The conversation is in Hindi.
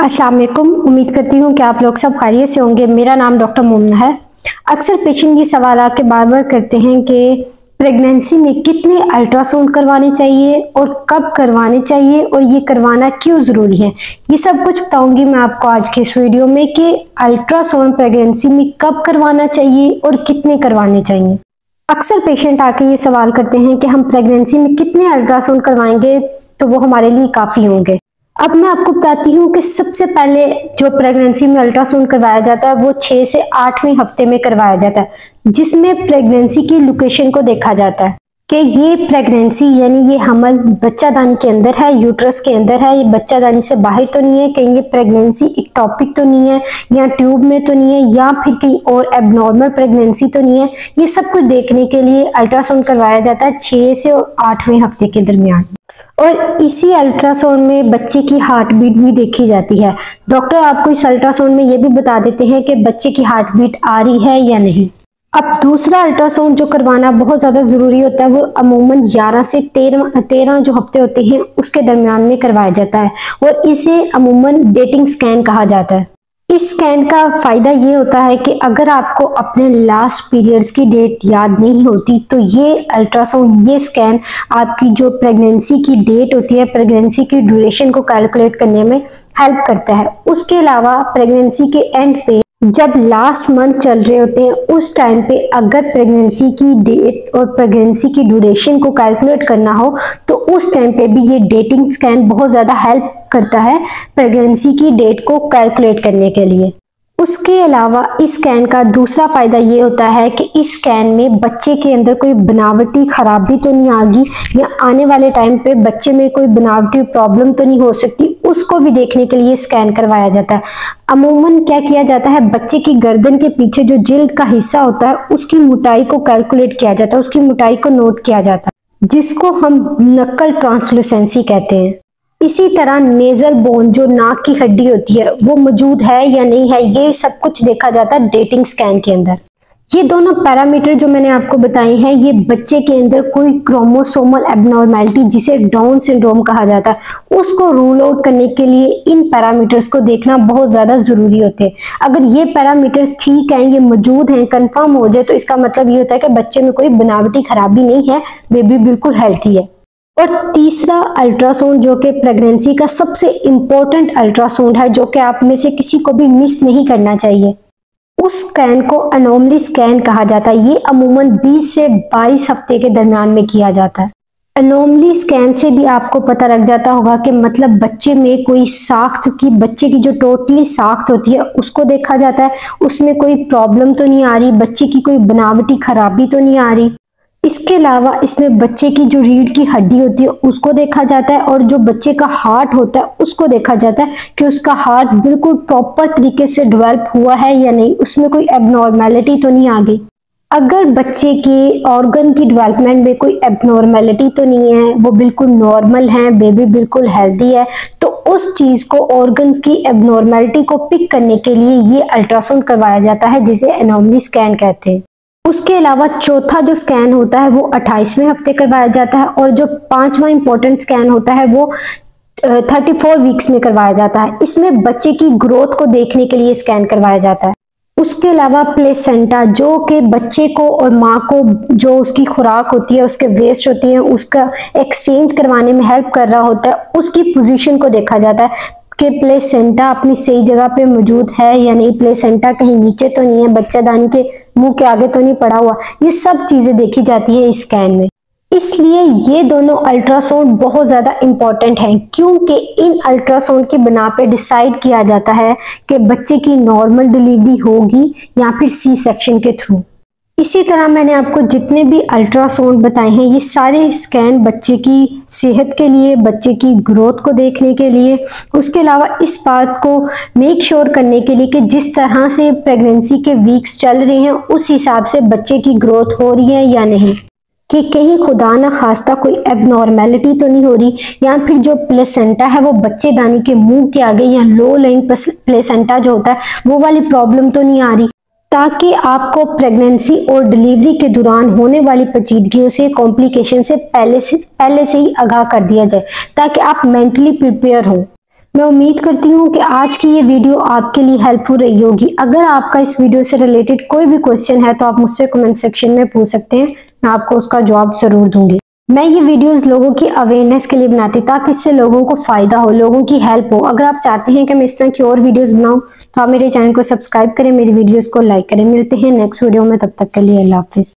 अस्सलाम वालेकुम। उम्मीद करती हूँ कि आप लोग सब खैरियत से होंगे। मेरा नाम डॉक्टर मोमना है। अक्सर पेशेंट ये सवाल आके बार बार करते हैं कि प्रेगनेंसी में कितने अल्ट्रासाउंड करवाने चाहिए और कब करवाने चाहिए और ये करवाना क्यों ज़रूरी है। ये सब कुछ बताऊंगी मैं आपको आज के इस वीडियो में कि अल्ट्रासाउंड प्रेगनेंसी में कब करवाना चाहिए और कितने करवाने चाहिए। अक्सर पेशेंट आके ये सवाल करते हैं कि हम प्रेगनेंसी में कितने अल्ट्रासाउंड करवाएंगे तो वो हमारे लिए काफ़ी होंगे। अब मैं आपको बताती हूँ कि सबसे पहले जो प्रेगनेंसी में अल्ट्रासाउंड करवाया जाता है वो 6 से 8वें हफ्ते में करवाया जाता है, जिसमें प्रेगनेंसी की लोकेशन को देखा जाता है कि ये प्रेगनेंसी यानी ये हमल बच्चादानी के अंदर है, यूट्रस के अंदर है, ये बच्चादानी से बाहर तो नहीं है, कहीं ये प्रेगनेंसी इक्टोपिक तो नहीं है या ट्यूब में तो नहीं है या फिर कहीं और एबनॉर्मल प्रेगनेंसी तो नहीं है। ये सब कुछ देखने के लिए अल्ट्रासाउंड करवाया जाता है 6 से 8वें हफ्ते के दरमियान। और इसी अल्ट्रासाउंड में बच्चे की हार्ट बीट भी देखी जाती है। डॉक्टर आपको इस अल्ट्रासाउंड में ये भी बता देते हैं कि बच्चे की हार्ट बीट आ रही है या नहीं। अब दूसरा अल्ट्रासाउंड जो करवाना बहुत ज़्यादा ज़रूरी होता है वो अमूमन 11 से 13 जो हफ्ते होते हैं उसके दरमियान में करवाया जाता है और इसे अमूमन डेटिंग स्कैन कहा जाता है। इस स्कैन का फायदा ये होता है कि अगर आपको अपने लास्ट पीरियड्स की डेट याद नहीं होती तो ये अल्ट्रासाउंड, ये स्कैन आपकी जो प्रेगनेंसी की डेट होती है, प्रेगनेंसी की ड्यूरेशन को कैलकुलेट करने में हेल्प करता है। उसके अलावा प्रेगनेंसी के एंड पे जब लास्ट मंथ चल रहे होते हैं उस टाइम पे अगर प्रेगनेंसी की डेट और प्रेगनेंसी की ड्यूरेशन को कैलकुलेट करना हो तो उस टाइम पे भी ये डेटिंग स्कैन बहुत ज़्यादा हेल्प करता है प्रेगनेंसी की डेट को कैलकुलेट करने के लिए। उसके अलावा इस स्कैन का दूसरा फायदा ये होता है कि इस स्कैन में बच्चे के अंदर कोई बनावटी खराबी तो नहीं आ गई या आने वाले टाइम पे बच्चे में कोई बनावटी प्रॉब्लम तो नहीं हो सकती, उसको भी देखने के लिए स्कैन करवाया जाता है। अमूमन क्या किया जाता है, बच्चे की गर्दन के पीछे जो जिल्द का हिस्सा होता है उसकी मोटाई को कैलकुलेट किया जाता है, उसकी मोटाई को नोट किया जाता है, जिसको हम नक्कल ट्रांसलूसेंसी कहते हैं। इसी तरह नेजल बोन जो नाक की हड्डी होती है वो मौजूद है या नहीं है, ये सब कुछ देखा जाता है डेटिंग स्कैन के अंदर। ये दोनों पैरामीटर जो मैंने आपको बताए हैं ये बच्चे के अंदर कोई क्रोमोसोमल एबनॉर्मेलिटी जिसे डाउन सिंड्रोम कहा जाता है उसको रूल आउट करने के लिए इन पैरामीटर्स को देखना बहुत ज़्यादा ज़रूरी होते हैं। अगर ये पैरामीटर्स ठीक हैं, ये मौजूद हैं, कंफर्म हो जाए तो इसका मतलब ये होता है कि बच्चे में कोई बनावटी खराबी नहीं है, बेबी बिल्कुल हेल्थी है। और तीसरा अल्ट्रासाउंड जो कि प्रेगनेंसी का सबसे इम्पोर्टेंट अल्ट्रासाउंड है जो कि आप में से किसी को भी मिस नहीं करना चाहिए, उस स्कैन को एनोमली स्कैन कहा जाता है। ये अमूमन 20 से 22 हफ्ते के दरमियान में किया जाता है। एनोमली स्कैन से भी आपको पता लग जाता होगा कि मतलब बच्चे में कोई साख्त की, बच्चे की जो टोटली साख्त होती है उसको देखा जाता है, उसमें कोई प्रॉब्लम तो नहीं आ रही, बच्चे की कोई बनावटी खराबी तो नहीं आ रही। इसके अलावा इसमें बच्चे की जो रीढ़ की हड्डी होती है उसको देखा जाता है और जो बच्चे का हार्ट होता है उसको देखा जाता है कि उसका हार्ट बिल्कुल प्रॉपर तरीके से डेवलप हुआ है या नहीं, उसमें कोई एबनॉर्मेलिटी तो नहीं आ गई। अगर बच्चे के ऑर्गन की डेवलपमेंट में कोई एबनॉर्मेलिटी तो नहीं है, वो बिल्कुल नॉर्मल है, बेबी बिल्कुल हेल्दी है, तो उस चीज़ को, ऑर्गन की एबनॉर्मेलिटी को पिक करने के लिए ये अल्ट्रासाउंड करवाया जाता है जिसे एनोमली स्कैन कहते हैं। उसके अलावा चौथा जो स्कैन होता है वो 28वें हफ्ते करवाया जाता है और जो 5वां इंपॉर्टेंट स्कैन होता है वो 34 वीक्स में करवाया जाता है। इसमें बच्चे की ग्रोथ को देखने के लिए स्कैन करवाया जाता है। उसके अलावा प्लेसेंटा जो कि बच्चे को और माँ को जो उसकी खुराक होती है, उसके वेस्ट होती है, उसका एक्सचेंज करवाने में हेल्प कर रहा होता है, उसकी पोजीशन को देखा जाता है कि प्लेसेंटा अपनी सही जगह पे मौजूद है या नहीं, प्लेसेंटा कहीं नीचे तो नहीं है, बच्चादानी के मुंह के आगे तो नहीं पड़ा हुआ। ये सब चीजें देखी जाती है इस स्कैन में। इसलिए ये दोनों अल्ट्रासाउंड बहुत ज़्यादा इम्पॉर्टेंट हैं क्योंकि इन अल्ट्रासाउंड की बिना पे डिसाइड किया जाता है कि बच्चे की नॉर्मल डिलीवरी होगी या फिर सी सेक्शन के थ्रू। इसी तरह मैंने आपको जितने भी अल्ट्रासाउंड बताए हैं ये सारे स्कैन बच्चे की सेहत के लिए, बच्चे की ग्रोथ को देखने के लिए, उसके अलावा इस बात को मेक श्योर करने के लिए कि जिस तरह से प्रेगनेंसी के वीक्स चल रहे हैं उस हिसाब से बच्चे की ग्रोथ हो रही है या नहीं, कि कहीं खुदा ना खास्ता कोई एबनॉर्मेलिटी तो नहीं हो रही या फिर जो प्लेसेंटा है वो बच्चेदानी के मुंह के आगे या लो लाइन प्लेसेंटा जो होता है वो वाली प्रॉब्लम तो नहीं आ रही, ताकि आपको प्रेगनेंसी और डिलीवरी के दौरान होने वाली पेचीदगियों से, कॉम्प्लिकेशन से पहले से ही आगाह कर दिया जाए ताकि आप मेंटली प्रिपेयर हों। मैं उम्मीद करती हूँ कि आज की ये वीडियो आपके लिए हेल्पफुल रही होगी। अगर आपका इस वीडियो से रिलेटेड कोई भी क्वेश्चन है तो आप मुझसे कमेंट सेक्शन में पूछ सकते हैं, मैं आपको उसका जवाब जरूर दूंगी। मैं ये वीडियोस लोगों की अवेयरनेस के लिए बनाती ताकि इससे लोगों को फायदा हो, लोगों की हेल्प हो। अगर आप चाहते हैं कि मैं इस तरह की और वीडियोस बनाऊं तो आप मेरे चैनल को सब्सक्राइब करें, मेरी वीडियोस को लाइक करें। मिलते हैं नेक्स्ट वीडियो में, तब तक के लिए अल्लाह हाफिज।